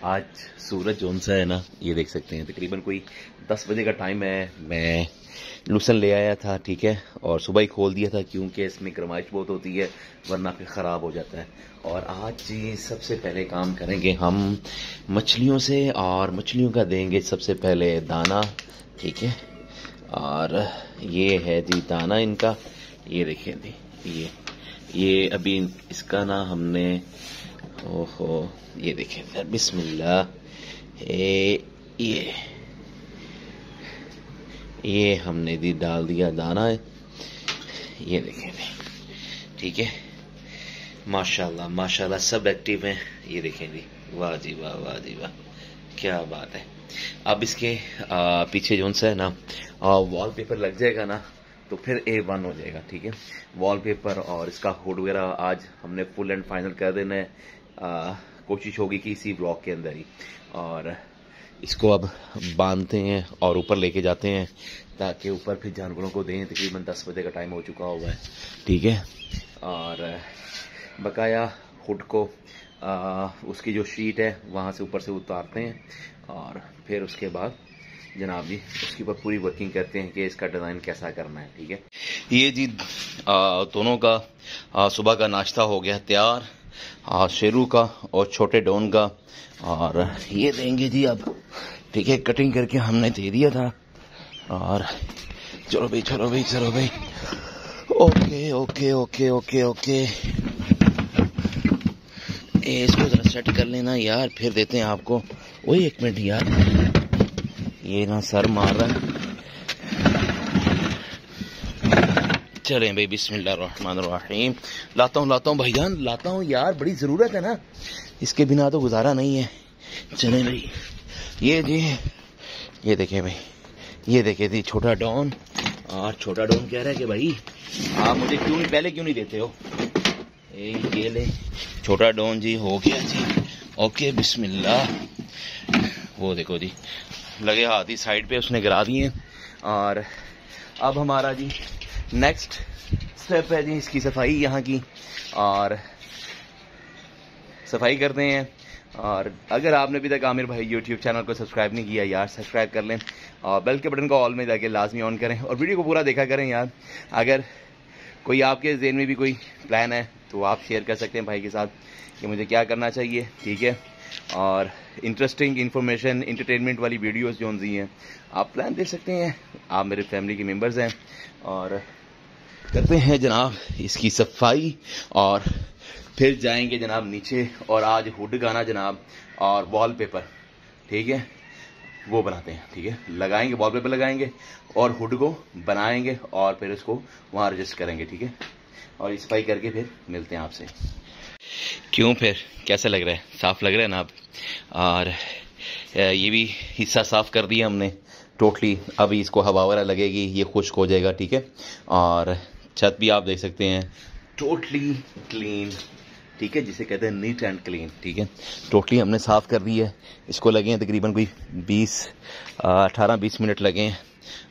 आज सूरज जोन सा है ना, ये देख सकते हैं। तकरीबन कोई 10 बजे का टाइम है। मैं लूसन ले आया था, ठीक है, और सुबह ही खोल दिया था क्योंकि इसमें गर्माइश बहुत होती है, वरना फिर ख़राब हो जाता है। और आज जी सबसे पहले काम करेंगे हम मछलियों से, और मछलियों का देंगे सबसे पहले दाना, ठीक है। और ये है जी दाना इनका, ये देखिए जी, ये अभी इसका ना हमने, ओहो, ये देखें बिस्मिल्लाह, ये हमने दी डाल दिया दाना है, ये देखें, ठीक है। माशाल्लाह माशाल्लाह सब एक्टिव हैं, ये देखें जी, वाह जी वाह, वाह जी वाह, क्या बात है। अब इसके पीछे जो सा है ना वॉलपेपर लग जाएगा ना, तो फिर A1 हो जाएगा, ठीक है। वॉलपेपर और इसका हुड वगैरह आज हमने फुल एंड फाइनल कर देना है। कोशिश होगी कि इसी ब्लॉक के अंदर ही, और इसको अब बांधते हैं और ऊपर लेके जाते हैं ताकि ऊपर फिर जानवरों को दें। तकरीबन 10 बजे का टाइम हो चुका हुआ है, ठीक है। और बकाया हुड को उसकी जो शीट है वहाँ से ऊपर से उतारते हैं, और फिर उसके बाद जनाब जी उसके ऊपर पूरी वर्किंग करते हैं कि इसका डिज़ाइन कैसा करना है, ठीक है। ये जी दोनों का सुबह का नाश्ता हो गया तैयार, शेरू का और छोटे डॉन का, और ये देंगे जी अब, ठीक है। कटिंग करके हमने दे दिया था, और चलो भाई चलो भाई चलो भाई, okay okay okay okay okay. इसको जरा सेट कर लेना यार, फिर देते हैं आपको। वही एक मिनट यार, ये ना सर मार रहा है। चलें भाई, बिस्मिल्लाहिर्रहमानिर्रहीम। लाता हूँ भाईजान, लाता हूँ यार, बड़ी ज़रूरत है ना, इसके बिना तो गुजारा नहीं है। चलें भाई, ये जी, ये देखें भाई, ये देखे थी छोटा डॉन। और छोटा डॉन कह रहा है कि भाई आप मुझे पहले क्यों नहीं देते हो। ये ले छोटा डॉन जी, हो गया जी, ओके बिस्मिल्लाह। वो देखो जी, लगे हाथ ही साइड पे उसने गिरा दिए। और अब हमारा जी नेक्स्ट स्टेप है जी इसकी सफाई, यहाँ की, और सफाई करते हैं। और अगर आपने अभी तक आमिर भाई यूट्यूब चैनल को सब्सक्राइब नहीं किया यार, सब्सक्राइब कर लें, और बेल के बटन को ऑल में जाके लाजमी ऑन करें, और वीडियो को पूरा देखा करें यार। अगर कोई आपके ज़हन में भी कोई प्लान है तो आप शेयर कर सकते हैं भाई के साथ कि मुझे क्या करना चाहिए, ठीक है। और इंटरेस्टिंग इन्फॉर्मेशन, इंटरटेनमेंट वाली वीडियोस जो सी हैं आप प्लान दे सकते हैं। आप मेरे फैमिली के मेंबर्स हैं, और करते हैं जनाब इसकी सफाई, और फिर जाएंगे जनाब नीचे, और आज हुड गाना जनाब और वॉलपेपर, ठीक है, वो बनाते हैं, ठीक है। लगाएंगे वॉलपेपर, लगाएंगे और हुड को बनाएंगे, और फिर उसको वहाँ एडजस्ट करेंगे, ठीक है। और ये सफाई करके फिर मिलते हैं आपसे। क्यों फिर कैसा लग रहा है? साफ लग रहा है ना आप? और ये भी हिस्सा साफ कर दिया हमने टोटली। अभी इसको हवा वगैरह लगेगी, ये खुश्क हो जाएगा, ठीक है। और छत भी आप देख सकते हैं टोटली क्लीन, ठीक है, जिसे कहते हैं नीट एंड क्लीन, ठीक है। टोटली हमने साफ़ कर दी है। इसको लगे हैं तकरीबन कोई 18-20 मिनट लगे हैं।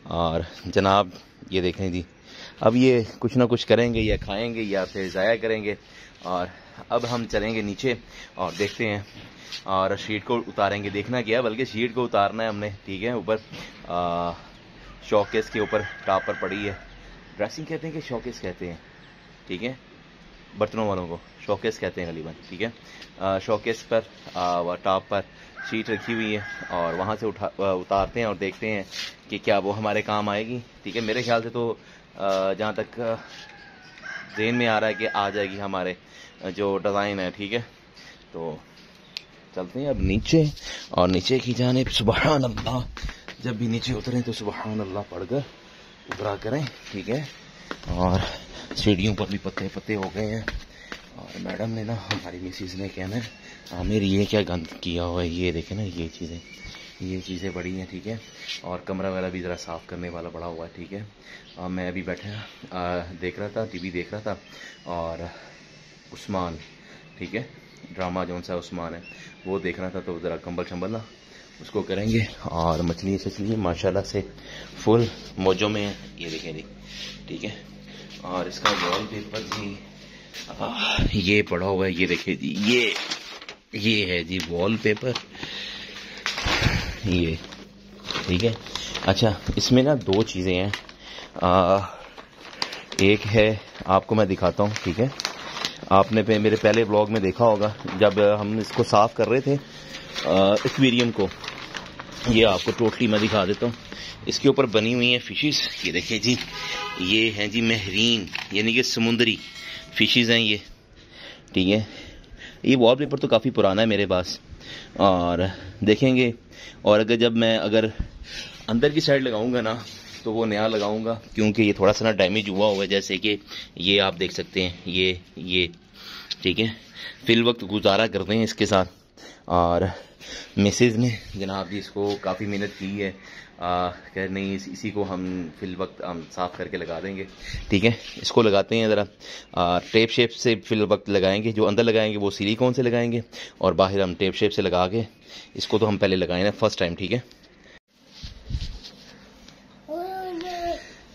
और जनाब ये देखें जी, अब ये कुछ ना कुछ करेंगे, या खाएंगे या फिर ज़ाया करेंगे। और अब हम चलेंगे नीचे और देखते हैं, और शीट को उतारेंगे। देखना क्या, बल्कि शीट को उतारना है हमने, ठीक है। ऊपर शोकेस के ऊपर टॉप पर पड़ी है, ड्रेसिंग कहते हैं कि शोकेस कहते हैं, ठीक है, बर्तनों वालों को शोकेस कहते हैं गलीबन, ठीक है। शोकेस पर टॉप पर शीट रखी हुई है, और वहाँ से उतारते हैं और देखते हैं कि क्या वो हमारे काम आएगी, ठीक है। मेरे ख्याल से तो जहाँ तक ज़हन में आ रहा है कि आ जाएगी हमारे जो डिज़ाइन है, ठीक है। तो चलते हैं अब नीचे, और नीचे की जानिब सुबहान अल्लाह, जब भी नीचे उतरें तो सुबहान अल्लाह पढ़कर उतरा करें, ठीक है। और सीढ़ियों पर भी पत्ते पत्ते हो गए हैं, और मैडम ने ना, हमारी मिसिस ने कहना है आमिर ये क्या गंद किया हुआ है, ये देखें ना, ये चीज़ें बड़ी हैं, ठीक है। और कमरा वगैरह भी ज़रा साफ़ करने वाला बड़ा हुआ है, ठीक है। मैं अभी बैठा देख रहा था, टीवी देख रहा था, और उस्मान, ठीक है, ड्रामा जो सा उस्मान है वो देख रहा था, तो ज़रा कंबल शंबल ना उसको करेंगे। और मछली सचली माशाल्लाह से फुल मौजों में है, ये देखें जी, ठीक है। और इसका वॉल पेपर भी ये पड़ा हुआ है, ये देखिए जी, ये है जी वॉलपेपर, ये ठीक है। अच्छा, इसमें ना दो चीज़ें हैं। एक है, आपको मैं दिखाता हूँ, ठीक है। आपने मेरे पहले व्लॉग में देखा होगा जब हम इसको साफ कर रहे थे एक्वेरियम को। ये आपको टोटली मैं दिखा देता हूँ। इसके ऊपर बनी हुई है फिशेस, ये देखिए जी, ये हैं जी महरीन, यानी कि समुद्री फिशेस हैं ये, ठीक है। ये वॉलपेपर तो काफ़ी पुराना है मेरे पास, और देखेंगे। और अगर अंदर की साइड लगाऊंगा ना तो वो नया लगाऊंगा, क्योंकि ये थोड़ा सा ना डैमेज हुआ हुआ है। जैसे कि ये आप देख सकते हैं, ये ठीक है। फिल वक्त गुजारा करते हैं इसके साथ, और मिसेज ने जनाब जी इसको काफ़ी मेहनत की है। कह नहीं, इसी को हम फिल वक्त हम साफ़ करके लगा देंगे, ठीक है। इसको लगाते हैं ज़रा, टेप शेप से फिल वक्त लगाएंगे। जो अंदर लगाएंगे वो सिलिकॉन से लगाएंगे, और बाहर हम टेप शेप से लगा के इसको तो हम पहले लगाए ना फर्स्ट टाइम, ठीक है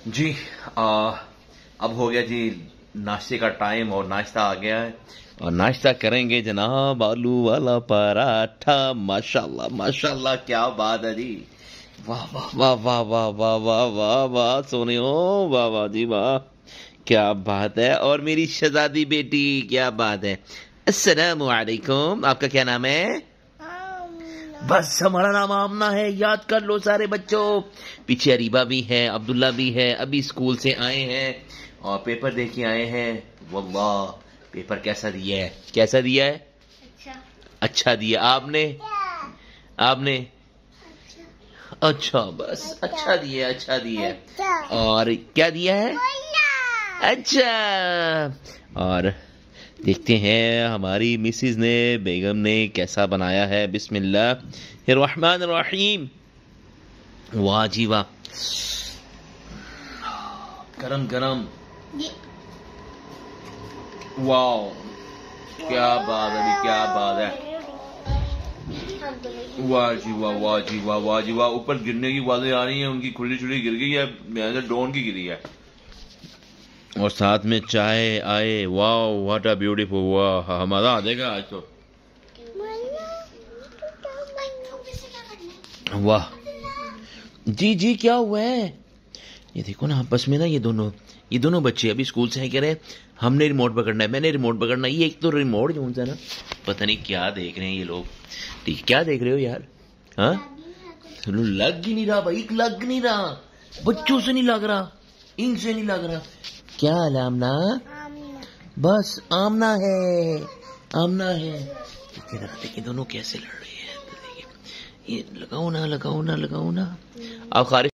जी। अब हो गया जी नाश्ते का टाइम, और नाश्ता आ गया है, और नाश्ता करेंगे जनाब आलू वाला पराठा। माशाल्लाह माशाल्लाह, क्या बात है जी, वाह वाह वाह वाह वाह वाह वाह वाह वाह, सोने हो, वाह वाह जी वाह, क्या बात है। और मेरी शहजादी बेटी, क्या बात है। अस्सलामु अलैकुम, आपका क्या नाम है? बस हमारा नाम आमना है, याद कर लो सारे बच्चों। पीछे अरीबा भी है, अब्दुल्ला भी है, अभी स्कूल से आए हैं और पेपर दे के आए हैं। वल्लाह, पेपर कैसा दिया है? कैसा दिया है? अच्छा दिया। आपने अच्छा, बस अच्छा दिया, अच्छा दिया। और क्या दिया है? अच्छा। और देखते हैं हमारी मिसेज ने, बेगम ने कैसा बनाया है। बिस्मिल्लाहिर्रहमानिर्रहीम। वाह जी वाह, गरम गरम, वाह, क्या बात है, क्या बात है। वाह जी वाह, वाह जी वाह, वाह जी वाह। ऊपर गिरने की आवाजें आ रही हैं, उनकी खुली छुली गिर गई है, मैं ड्रोन की गिरी है। और साथ में चाय आए, वाह, व्हाट अ ब्यूटीफुल, वाह, मजा आ जाएगा आज तो। वाह जी जी, क्या हुआ है? ये देखो ना, आपस में ना ये दोनों बच्चे अभी स्कूल से कह रहे हमने रिमोट पकड़ना है, मैंने रिमोट पकड़ना है। ये एक तो रिमोट जो है ना, पता नहीं क्या देख रहे हैं ये लोग। ठीक, क्या देख रहे हो यार? हाँ, लग ही नहीं रहा भाई, लग नहीं रहा, बच्चों से नहीं लग रहा, इनसे नहीं लग रहा। क्या है आमना? बस आमना है, आमना है। देखिए दोनों कैसे लड़ रहे हैं, ये लगाओ ना, लगाओ ना, लगाओ ना। आप खारिज